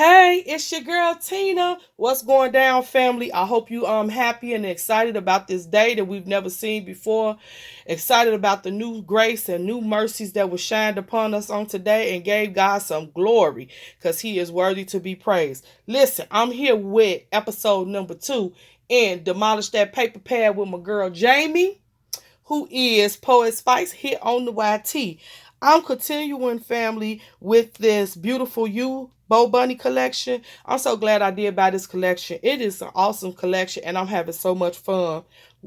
Hey, it's your girl Tina. What's going down, family? I hope you happy and excited about this day that we've never seen before. Excited about the new grace and new mercies that were shined upon us on today and gave God some glory because He is worthy to be praised. Listen, I'm here with episode number 2 and Demolish That Paper Pad with my girl Jamie, who is Poet Spice here on the YT. I'm continuing, family, with this beautiful You Bo Bunny collection. I'm so glad I did buy this collection. It is an awesome collection, and I'm having so much fun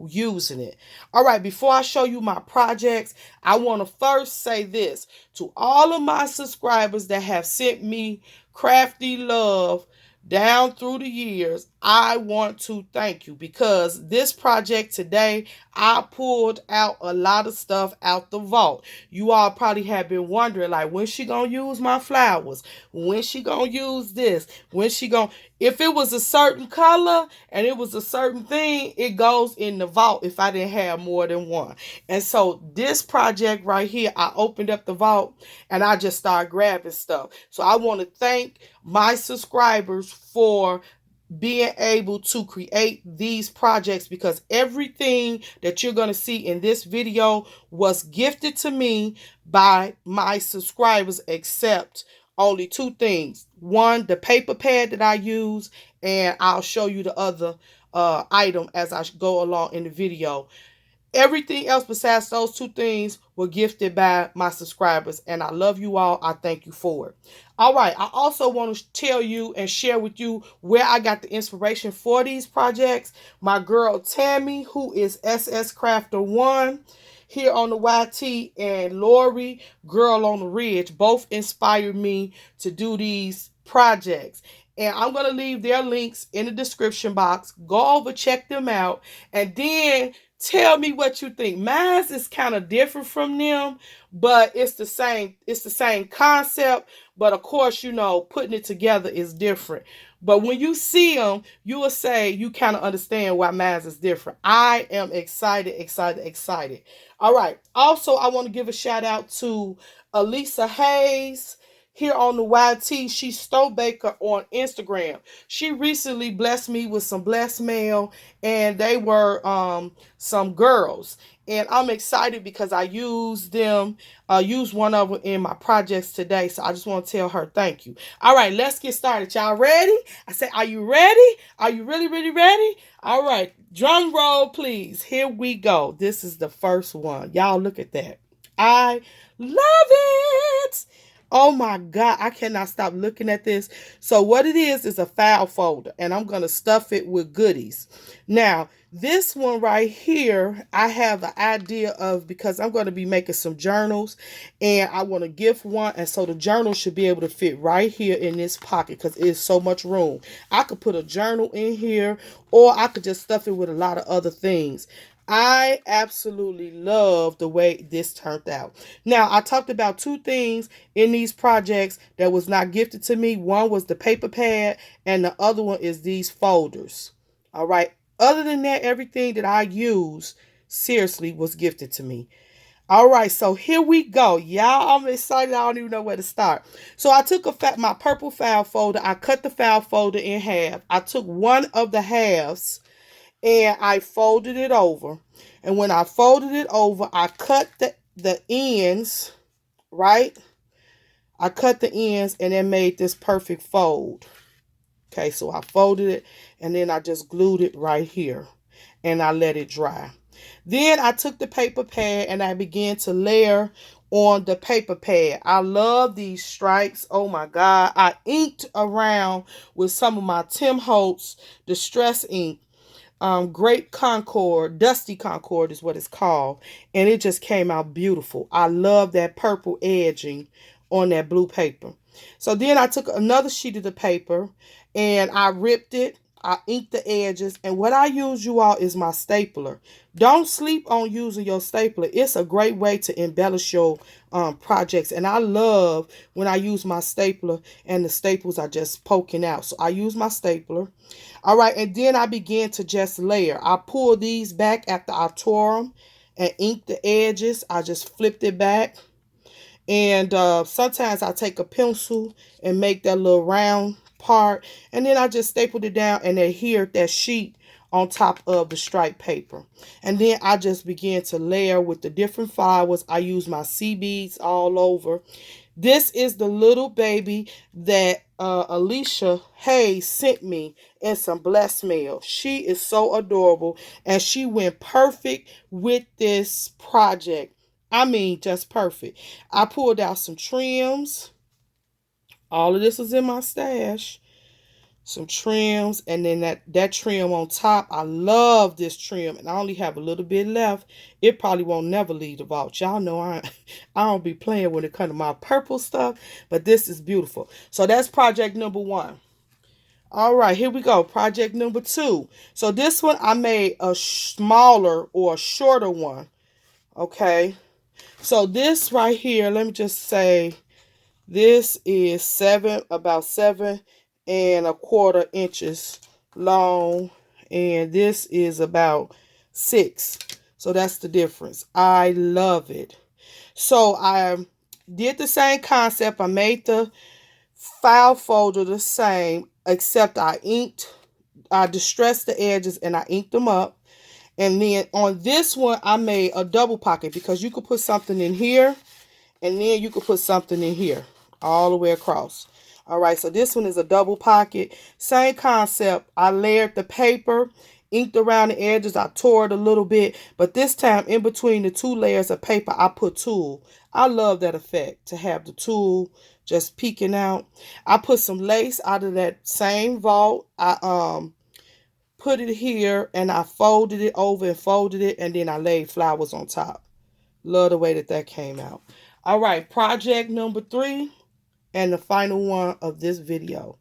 using it. All right, before I show you my projects, I want to first say this to all of my subscribers that have sent me crafty love down through the years. I want to thank you because this project today, I pulled out a lot of stuff out the vault. You all probably have been wondering, like, when she gonna use my flowers? When she gonna use this? When she gonna... If it was a certain color and it was a certain thing, it goes in the vault if I didn't have more than one. And so this project right here, I opened up the vault and I just started grabbing stuff. So I want to thank my subscribers for being able to create these projects because everything that you're going to see in this video was gifted to me by my subscribers except only 2 things. One, the paper pad that I use, and I'll show you the other item as I go along in the video. Everything else besides those 2 things were gifted by my subscribers, and I love you all. I thank you for it. All right, I also want to tell you and share with you where I got the inspiration for these projects. My girl Tammy, who is SS Crafter 1 here on the YT, and Lori, Girl on the Ridge, both inspired me to do these projects. And I'm going to leave their links in the description box. Go over, check them out, and then tell me what you think. Mine is kind of different from them, but it's the same. It's the same concept, but of course, you know, putting it together is different. But when you see them, you will say you kind of understand why mine is different. I am excited, excited, excited. All right. Also, I want to give a shout out to Elisa Hayes here on the YT. She's Stowe Baker on Instagram. She recently blessed me with some blessed mail, and they were some girls. And I'm excited because I used them, used one of them in my projects today. So I just want to tell her thank you. All right, let's get started. Y'all ready? I say, are you ready? Are you really, really ready? All right, drum roll, please. Here we go. This is the first one. Y'all look at that. I love it. Oh my God, I cannot stop looking at this. So what it is a file folder, and I'm going to stuff it with goodies. Now, this one right here, I have an idea of, because I'm going to be making some journals, and I want to gift one, and so the journal should be able to fit right here in this pocket because it's so much room. I could put a journal in here, or I could just stuff it with a lot of other things. I absolutely love the way this turned out. Now, I talked about 2 things in these projects that was not gifted to me. One was the paper pad, and the other one is these folders. All right. Other than that, everything that I use, seriously, was gifted to me. All right, so here we go. Y'all, I'm excited. I don't even know where to start. So I took my purple file folder. I cut the file folder in half. I took one of the halves and I folded it over. And when I folded it over, I cut the ends, right? I cut the ends and then made this perfect fold. Okay, so I folded it and then I just glued it right here and I let it dry. Then I took the paper pad and I began to layer on the paper pad. I love these stripes. Oh my God. I inked around with some of my Tim Holtz Distress ink. Great Concord, Dusty Concord is what it's called, and it just came out beautiful. I love that purple edging on that blue paper. So then I took another sheet of the paper and I ripped it. I inked the edges, and what I use, you all, is my stapler. Don't sleep on using your stapler. It's a great way to embellish your projects, and I love when I use my stapler and the staples are just poking out. So I use my stapler. All right, and then I began to just layer. I pulled these back after I tore them and inked the edges. I just flipped it back. And sometimes I take a pencil and make that little round part, and then I just stapled it down and adhered that sheet on top of the striped paper. And then I just began to layer with the different flowers. I use my sea beads all over. This is the little baby that Alicia Hayes sent me in some blessed mail. She is so adorable, and she went perfect with this project. I mean, just perfect. I pulled out some trims. All of this was in my stash. Some trims, and then that trim on top. I love this trim, and I only have a little bit left. It probably won't never leave the vault. Y'all know I don't be playing when it comes to my purple stuff, but this is beautiful. So that's project number 1. All right, here we go. Project number 2. So this one I made a smaller or a shorter one. Okay. So this right here, let me just say, this is about 7¼ inches long, and this is about 6. So that's the difference. I love it. So I did the same concept. I made the file folder the same, except I distressed the edges and I inked them up. And then on this one, I made a double pocket, because you could put something in here, and then you could put something in here all the way across. All right, so this one is a double pocket. Same concept. I layered the paper, inked around the edges. I tore it a little bit, but this time in between the 2 layers of paper, I put tulle. I love that effect, to have the tulle just peeking out. I put some lace out of that same vault. I put it here, and I folded it over and folded it, and then I laid flowers on top. Love the way that came out. All right, project number 3 and the final one of this video.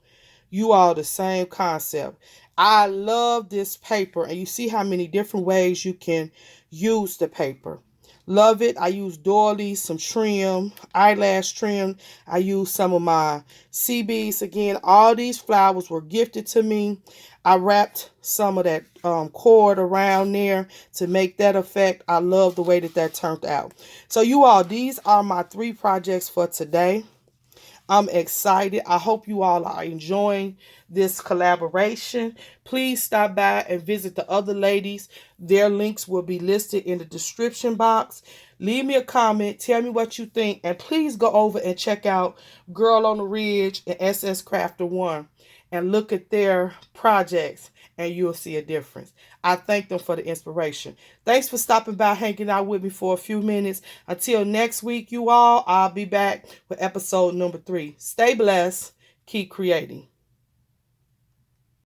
You all, the same concept. I love this paper, and you see how many different ways you can use the paper. Love it. I use doilies, some trim, eyelash trim. I use some of my sea beads. Again, all these flowers were gifted to me. I wrapped some of that cord around there to make that effect. I love the way that turned out. So you all, these are my 3 projects for today. I'm excited. I hope you all are enjoying this collaboration. Please stop by and visit the other ladies. Their links will be listed in the description box. Leave me a comment. Tell me what you think. And please go over and check out Girl on the Ridge and SS Crafter 1 and look at their projects, and you'll see a difference. I thank them for the inspiration. Thanks for stopping by, hanging out with me for a few minutes. Until next week, you all, I'll be back with episode number 3. Stay blessed. Keep creating.